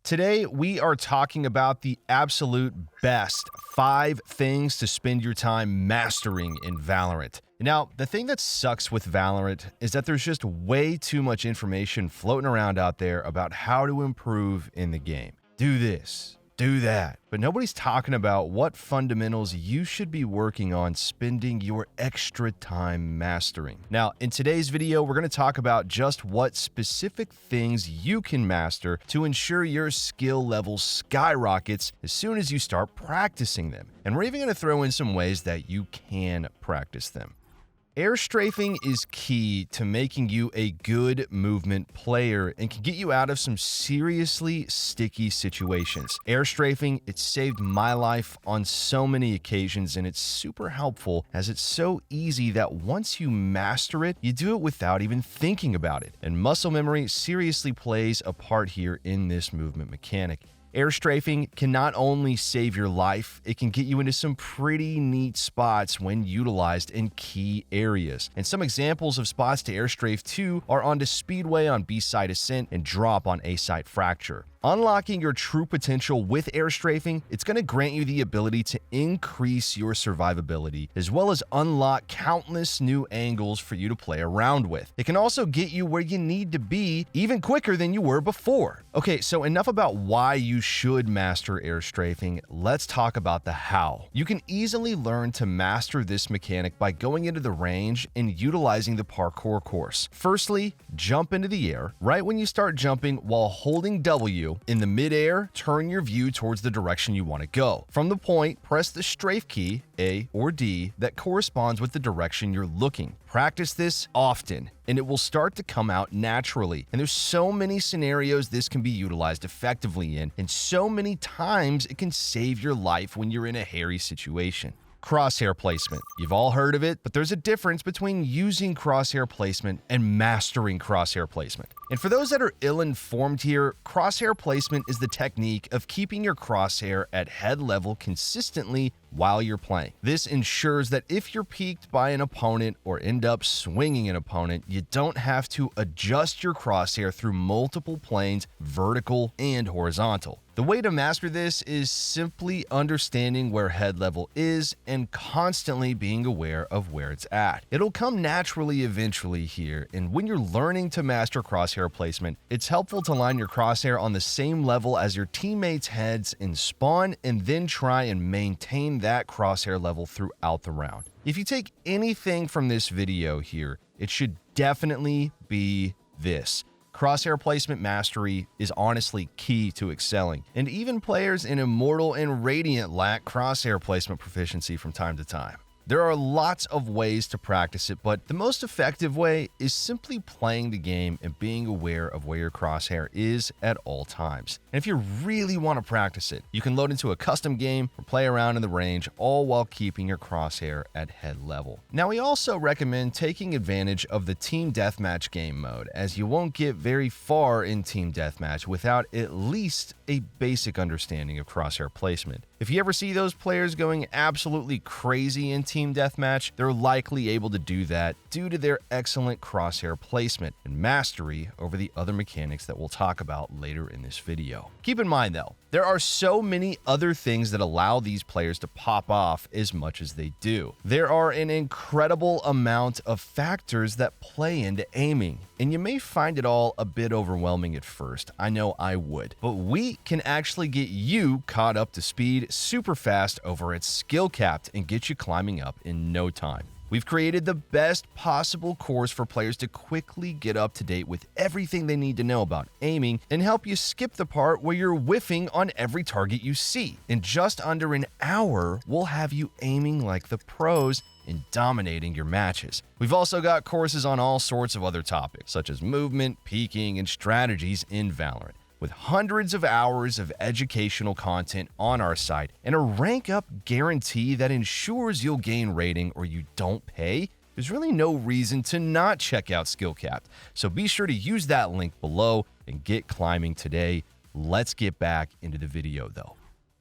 Today, we are talking about the absolute best 5 things to spend your time mastering in Valorant. Now, the thing that sucks with Valorant is that there's just way too much information floating around out there about how to improve in the game. Do this, do that. But nobody's talking about what fundamentals you should be working on spending your extra time mastering. Now, in today's video, we're going to talk about just what specific things you can master to ensure your skill level skyrockets as soon as you start practicing them. And we're even going to throw in some ways that you can practice them. Air strafing is key to making you a good movement player and can get you out of some seriously sticky situations. Air strafing, it saved my life on so many occasions, and it's super helpful as it's so easy that once you master it, you do it without even thinking about it. And muscle memory seriously plays a part here in this movement mechanic. Air strafing can not only save your life, it can get you into some pretty neat spots when utilized in key areas. And some examples of spots to air strafe to are onto Speedway on B-side Ascent and Drop on A-side Fracture. Unlocking your true potential with air strafing, it's going to grant you the ability to increase your survivability, as well as unlock countless new angles for you to play around with. It can also get you where you need to be even quicker than you were before. Okay, so enough about why you should master air strafing. Let's talk about the how. You can easily learn to master this mechanic by going into the range and utilizing the parkour course. Firstly, jump into the air. Right when you start jumping while holding W, in the mid-air, turn your view towards the direction you want to go. From the point, press the strafe key, A or D, that corresponds with the direction you're looking. Practice this often, and it will start to come out naturally. And there's so many scenarios this can be utilized effectively in, and so many times it can save your life when you're in a hairy situation. Crosshair placement. You've all heard of it, but there's a difference between using crosshair placement and mastering crosshair placement. And for those that are ill-informed here, crosshair placement is the technique of keeping your crosshair at head level consistently while you're playing. This ensures that if you're peaked by an opponent or end up swinging an opponent, you don't have to adjust your crosshair through multiple planes, vertical and horizontal. The way to master this is simply understanding where head level is and constantly being aware of where it's at. It'll come naturally eventually here, and when you're learning to master crosshair placement, it's helpful to line your crosshair on the same level as your teammates' heads in spawn and then try and maintain that crosshair level throughout the round. If you take anything from this video here, it should definitely be this. Crosshair placement mastery is honestly key to excelling, and even players in Immortal and Radiant lack crosshair placement proficiency from time to time. There are lots of ways to practice it, but the most effective way is simply playing the game and being aware of where your crosshair is at all times. And if you really want to practice it, you can load into a custom game or play around in the range, all while keeping your crosshair at head level. Now, we also recommend taking advantage of the Team Deathmatch game mode, as you won't get very far in Team Deathmatch without at least a basic understanding of crosshair placement. If you ever see those players going absolutely crazy in Team Deathmatch, they're likely able to do that due to their excellent crosshair placement and mastery over the other mechanics that we'll talk about later in this video. Keep in mind though, there are so many other things that allow these players to pop off as much as they do. There are an incredible amount of factors that play into aiming, and you may find it all a bit overwhelming at first. I know I would. But we can actually get you caught up to speed super fast over at SkillCapped and get you climbing up in no time. We've created the best possible course for players to quickly get up to date with everything they need to know about aiming and help you skip the part where you're whiffing on every target you see. In just under an hour, we'll have you aiming like the pros and dominating your matches. We've also got courses on all sorts of other topics, such as movement, peeking, and strategies in Valorant, with hundreds of hours of educational content on our site and a rank up guarantee that ensures you'll gain rating or you don't pay. There's really no reason to not check out SkillCapped, so be sure to use that link below and get climbing today. Let's get back into the video though.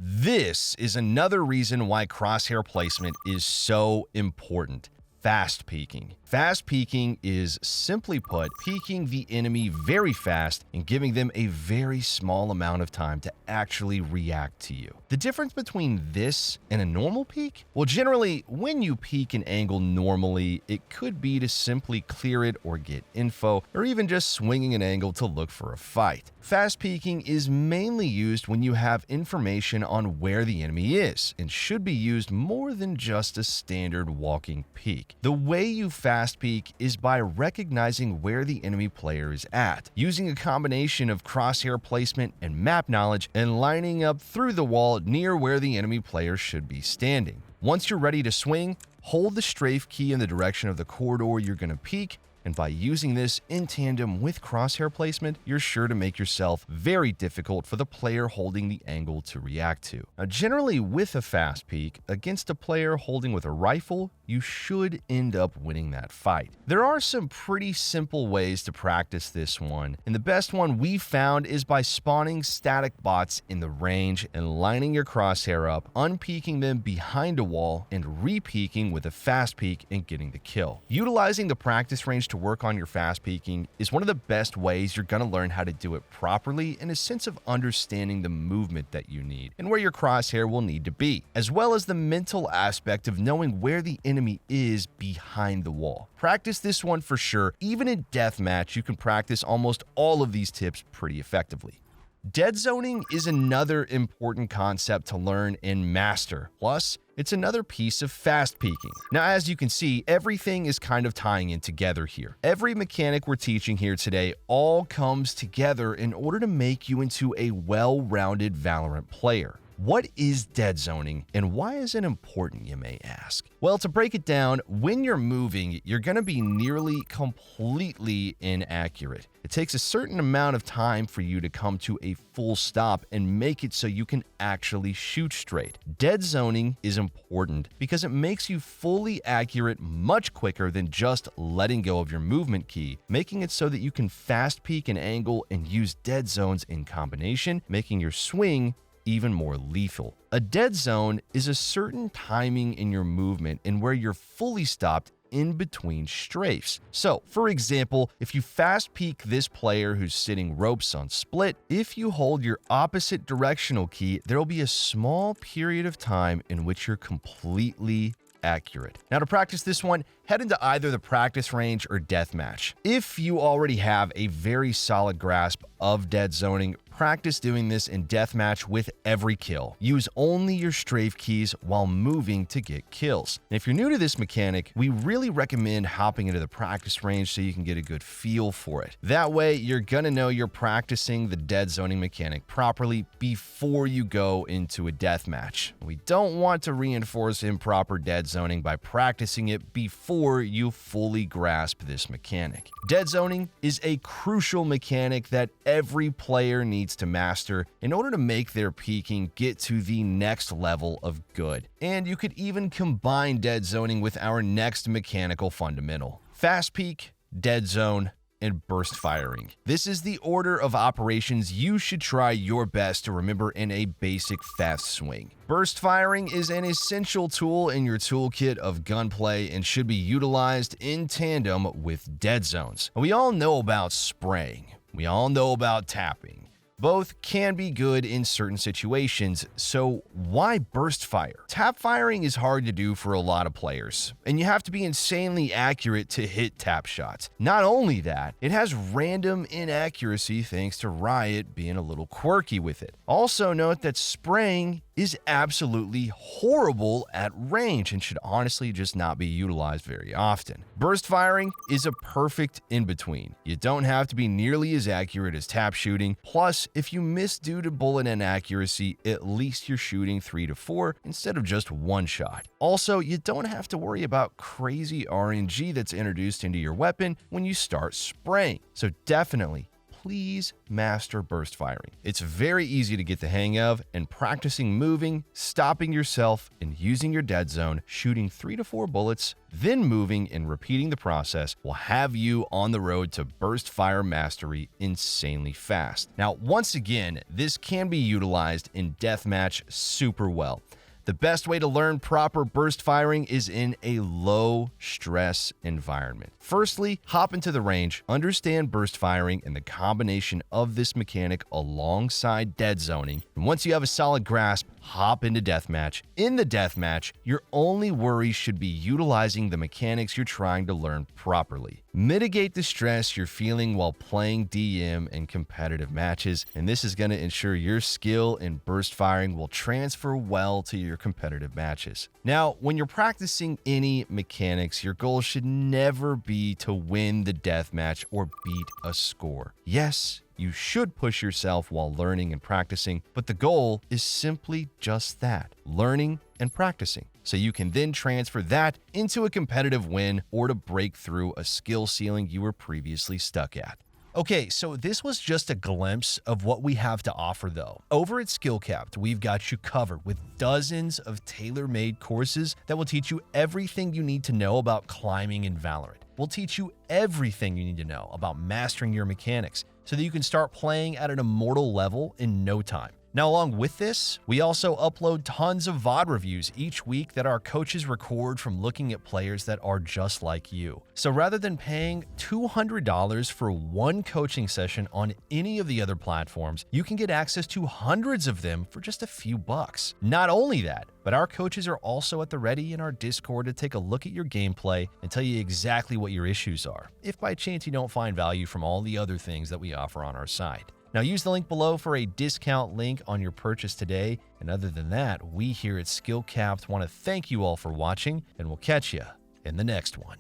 This is another reason why crosshair placement is so important. fast peeking. Fast peeking is, simply put, peeking the enemy very fast and giving them a very small amount of time to actually react to you. The difference between this and a normal peek? Well, generally, when you peek an angle normally, it could be to simply clear it or get info, or even just swinging an angle to look for a fight. Fast peeking is mainly used when you have information on where the enemy is, and should be used more than just a standard walking peek. The way you fast peek is by recognizing where the enemy player is at, using a combination of crosshair placement and map knowledge, and lining up through the wall near where the enemy player should be standing. Once you're ready to swing, hold the strafe key in the direction of the corridor you're going to peek, and by using this in tandem with crosshair placement, you're sure to make yourself very difficult for the player holding the angle to react to. Now, generally with a fast peek, against a player holding with a rifle, you should end up winning that fight. There are some pretty simple ways to practice this one, and the best one we found is by spawning static bots in the range and lining your crosshair up, unpeeking them behind a wall, and re-peeking with a fast peek and getting the kill. Utilizing the practice range to work on your fast peeking is one of the best ways you're going to learn how to do it properly, and a sense of understanding the movement that you need and where your crosshair will need to be, as well as the mental aspect of knowing where the enemy is behind the wall. Practice this one for sure. Even in deathmatch, you can practice almost all of these tips pretty effectively. Dead zoning is another important concept to learn and master. Plus, it's another piece of fast peeking. Now, as you can see, everything is kind of tying in together here. Every mechanic we're teaching here today all comes together in order to make you into a well-rounded Valorant player. What is dead zoning, and why is it important, you may ask? Well, to break it down, when you're moving, you're going to be nearly completely inaccurate. It takes a certain amount of time for you to come to a full stop and make it so you can actually shoot straight. Dead zoning is important because it makes you fully accurate much quicker than just letting go of your movement key, making it so that you can fast peek an angle and use dead zones in combination, making your swing even more lethal. A dead zone is a certain timing in your movement and where you're fully stopped in between strafes. So, for example, if you fast peek this player who's sitting ropes on split, if you hold your opposite directional key, there will be a small period of time in which you're completely accurate. Now, to practice this one, head into either the practice range or deathmatch. If you already have a very solid grasp of dead zoning, practice doing this in deathmatch with every kill. Use only your strafe keys while moving to get kills. And if you're new to this mechanic, we really recommend hopping into the practice range so you can get a good feel for it. That way, you're gonna know you're practicing the dead zoning mechanic properly before you go into a deathmatch. We don't want to reinforce improper dead zoning by practicing it before you fully grasp this mechanic. Dead zoning is a crucial mechanic that every player needs to master in order to make their peeking get to the next level of good. And you could even combine dead zoning with our next mechanical fundamental: fast peek, dead zone, and burst firing. This is the order of operations you should try your best to remember in a basic fast swing. Burst firing is an essential tool in your toolkit of gunplay and should be utilized in tandem with dead zones. We all know about spraying. We all know about tapping. Both can be good in certain situations, so why burst fire? Tap firing is hard to do for a lot of players, and you have to be insanely accurate to hit tap shots. Not only that, it has random inaccuracy thanks to Riot being a little quirky with it. Also note that spraying is absolutely horrible at range and should honestly just not be utilized very often. Burst firing is a perfect in-between. You don't have to be nearly as accurate as tap shooting, plus if you miss due to bullet inaccuracy, at least you're shooting 3 to 4 instead of just one shot. Also, you don't have to worry about crazy RNG that's introduced into your weapon when you start spraying. So definitely, please master burst firing. It's very easy to get the hang of, and practicing moving, stopping yourself, and using your dead zone, shooting 3 to 4 bullets, then moving and repeating the process will have you on the road to burst fire mastery insanely fast. Now, once again, this can be utilized in deathmatch super well. The best way to learn proper burst firing is in a low-stress environment. Firstly, hop into the range, understand burst firing and the combination of this mechanic alongside dead zoning, and once you have a solid grasp, hop into deathmatch. In the deathmatch, your only worry should be utilizing the mechanics you're trying to learn properly. Mitigate the stress you're feeling while playing DM and competitive matches, and this is going to ensure your skill in burst firing will transfer well to your competitive matches. Now, when you're practicing any mechanics, your goal should never be to win the deathmatch or beat a score. Yes, you should push yourself while learning and practicing, but the goal is simply just that, learning and practicing, so you can then transfer that into a competitive win or to break through a skill ceiling you were previously stuck at. Okay, so this was just a glimpse of what we have to offer though. Over at SkillCapped, we've got you covered with dozens of tailor-made courses that will teach you everything you need to know about climbing in Valorant. We'll teach you everything you need to know about mastering your mechanics so that you can start playing at an immortal level in no time. Now, along with this, we also upload tons of VOD reviews each week that our coaches record from looking at players that are just like you. So rather than paying $200 for one coaching session on any of the other platforms, you can get access to hundreds of them for just a few bucks. Not only that, but our coaches are also at the ready in our Discord to take a look at your gameplay and tell you exactly what your issues are, if by chance you don't find value from all the other things that we offer on our site. Now use the link below for a discount link on your purchase today. And other than that, we here at SkillCapped want to thank you all for watching, and we'll catch you in the next one.